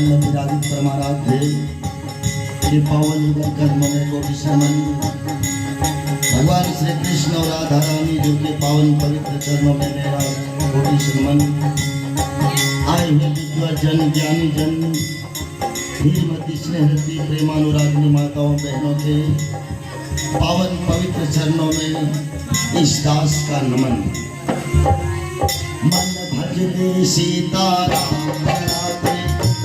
सिंहासन में विराजित परमाराज थे। ये पावन युगल कर्म में कोटि समन भगवान श्री कृष्ण और राधा रानी जो के पावन पवित्र चरणों में मेरा कोटि सम्मान। आए हुए विद्वान जन ज्ञानी जन धीमती स्नेहती प्रेमानुरागिनी माताओं बहनों के पावन पवित्र चरणों में इस दास का नमन। मन भजने सीताराम राधे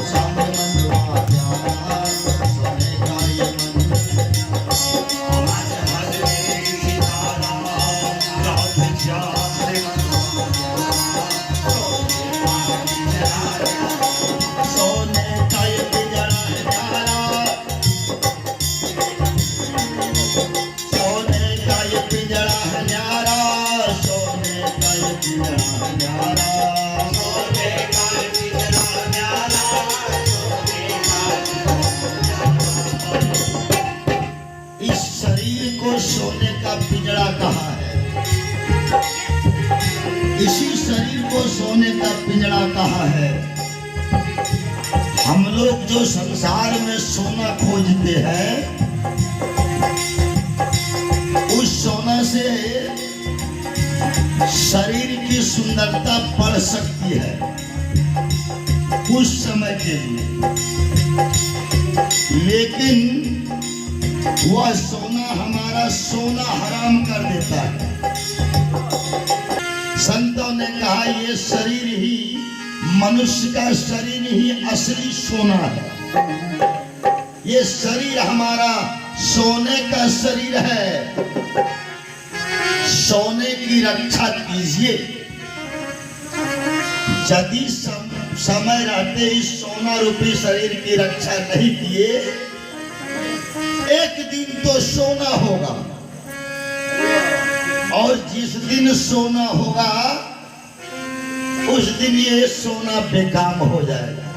श्याम मनवा प्यारा सोने का ये मन। मन भजने सीताराम राधे श्याम मनवा प्यारा सोने का ये पिंजरा प्यारा सोने का ये पिंजरा न्यारा सोने का ये पिंजरा न्यारा सोने का ये पिंजरा न्यारा इस शरीर को सोने का पिंजरा कहा है। इसी शरीर को सोने का पिंजरा कहा है। हम लोग जो संसार में सोना खोजते हैं उस सोना से शरीर की सुंदरता बढ़ सकती है कुछ समय के लिए, लेकिन वह सोना हमारा सोना हराम कर देता है। संतों ने कहा ये शरीर ही मनुष्य का शरीर ही असली सोना है। ये शरीर हमारा सोने का शरीर है। सोने की रक्षा कीजिए। यदि समय रहते इस सोना रूपी शरीर की रक्षा नहीं किए एक दिन तो सोना होगा और जिस दिन सोना होगा उस दिन ये सोना बेकाम हो जाएगा।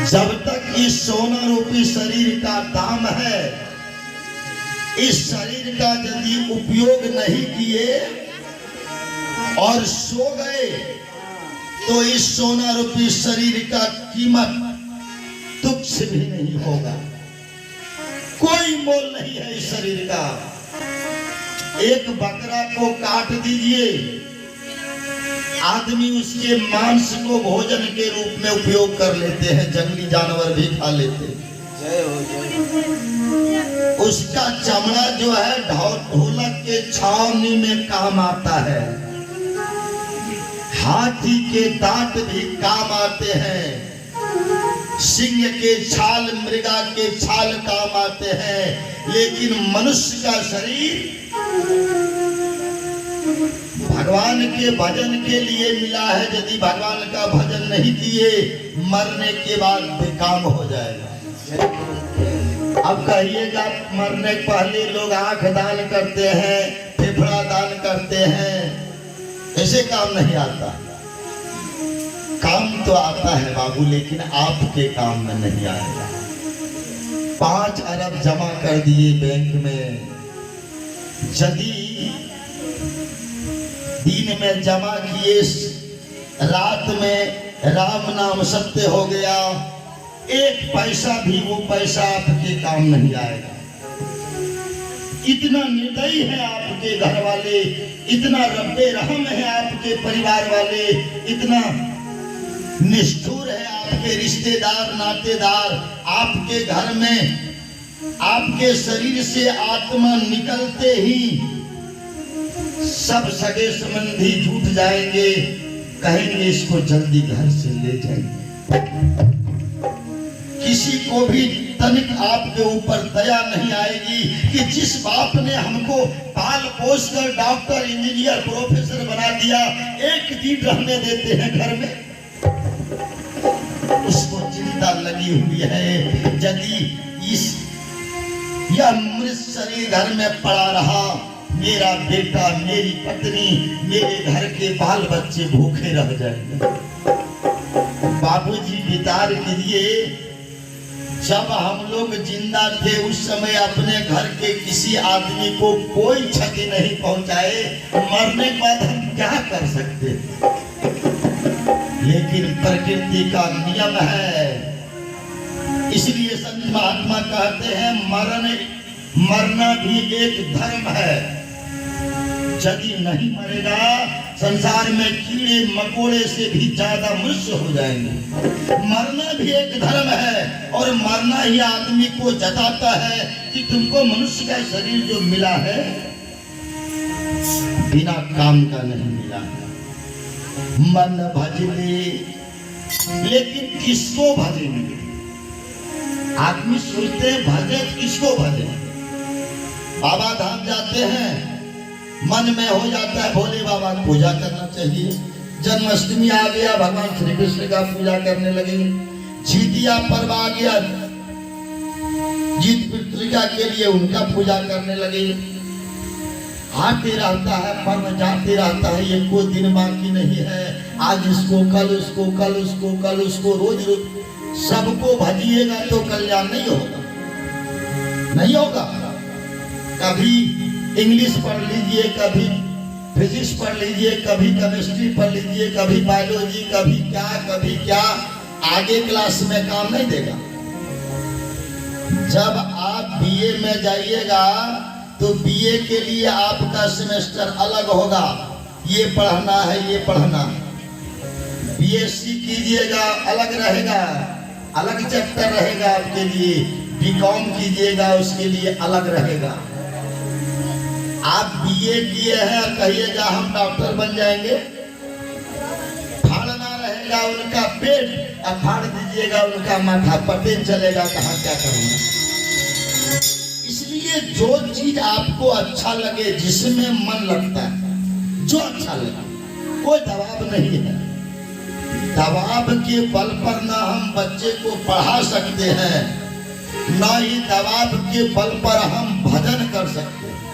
जब तक इस सोना रूपी शरीर का दाम है इस शरीर का यदि उपयोग नहीं किए और सो गए तो इस सोना रूपी शरीर का कीमत तुच्छ भी नहीं होगा। कोई मोल नहीं है इस शरीर का। एक बकरा को काट दीजिए आदमी उसके मांस को भोजन के रूप में उपयोग कर लेते हैं, जंगली जानवर भी खा लेते हैं। उसका चमड़ा जो है ढोलक के छावनी में काम आता है। हाथी के दांत भी काम आते हैं। सिंह के छाल मृगा के छाल काम आते हैं। लेकिन मनुष्य का शरीर भगवान के भजन के लिए मिला है। यदि भगवान का भजन नहीं किए मरने के बाद बेकाम हो जाएगा। अब कहिएगा मरने के पहले लोग आंख दान करते हैं, फेफड़ा दान करते हैं, ऐसे काम नहीं आता। काम तो आता है बाबू, लेकिन आपके काम में नहीं आएगा। 5 अरब जमा कर दिए बैंक में, यदि दिन में जमा किए रात में राम नाम सत्य हो गया, 1 पैसा भी वो पैसा आपके काम नहीं आएगा। इतना निर्दयी है आपके घर वाले, इतना रब्बे रहम है आपके परिवार वाले, इतना निष्ठुर है आपके रिश्तेदार नातेदार। आपके घर में आपके शरीर से आत्मा निकलते ही सब सगे संबंधी जुट जाएंगे, कहेंगे इसको जल्दी घर से ले जाएंगे। किसी को भी तनिक आपके ऊपर दया नहीं आएगी कि जिस बाप ने हमको पाल पोस कर डॉक्टर इंजीनियर प्रोफेसर बना दिया एक दिन रहने देते हैं घर में। उसको चिंता लगी हुई है यदि यह मृत शरीर घर में पड़ा रहा, मेरा बेटा मेरी पत्नी मेरे घर के बाल बच्चे भूखे रह जाएंगे। बाबूजी विचार कीजिए, जब हम लोग जिंदा थे उस समय अपने घर के किसी आदमी को कोई क्षति नहीं पहुंचाए, मरने के बाद हम क्या कर सकते? लेकिन प्रकृति का नियम है। इसलिए संत महात्मा कहते हैं मरना भी एक धर्म है। यदि नहीं मरेगा संसार में कीड़े मकोड़े से भी ज्यादा मनुष्य हो जाएंगे। मरना भी एक धर्म है और मरना ही आदमी को जताता है कि तुमको मनुष्य का शरीर जो मिला है बिना काम का नहीं मिला है। मन भजले, लेकिन किसको भजेंगे? आदमी सोचते हैं भजे किसको भजे। बाबा धाम जाते हैं, मन में हो जाता है भोले बाबा की पूजा करना चाहिए। जन्माष्टमी आ गया, भगवान श्री कृष्ण का पूजा करने लगे। जीतिया पर्व आ गया, जीत पितृका के लिए उनका पूजा करने लगे। आते रहता है पर्व, जाते रहता है, ये कोई दिन बाकी नहीं है। आज इसको, कल उसको, कल उसको, कल उसको, रोज रोज सबको भजिएगा तो कल्याण नहीं होगा, नहीं होगा। कभी इंग्लिश पढ़ लीजिए, कभी फिजिक्स पढ़ लीजिए, कभी केमिस्ट्री पढ़ लीजिए, कभी बायोलॉजी, कभी क्या, आगे क्लास में काम नहीं देगा। जब आप बीए में जाइएगा तो बीए के लिए आपका सेमेस्टर अलग होगा, ये पढ़ना है, ये पढ़ना है। बीएससी कीजिएगा अलग रहेगा, अलग चैप्टर रहेगा आपके लिए। बीकॉम कीजिएगा उसके लिए अलग रहेगा। आप बीए किए हैं, कहिएगा हम डॉक्टर बन जाएंगे, फाड़ना रहेगा उनका पेट, और फाड़ दीजिएगा उनका माथा, पते चलेगा कहाँ क्या करूँगा। इसलिए जो चीज आपको अच्छा लगे, जिसमें मन लगता है, जो अच्छा लगे, कोई दबाव नहीं है। दबाव के बल पर ना हम बच्चे को पढ़ा सकते हैं, ना ही दबाव के बल पर हम भजन कर सकते हैं।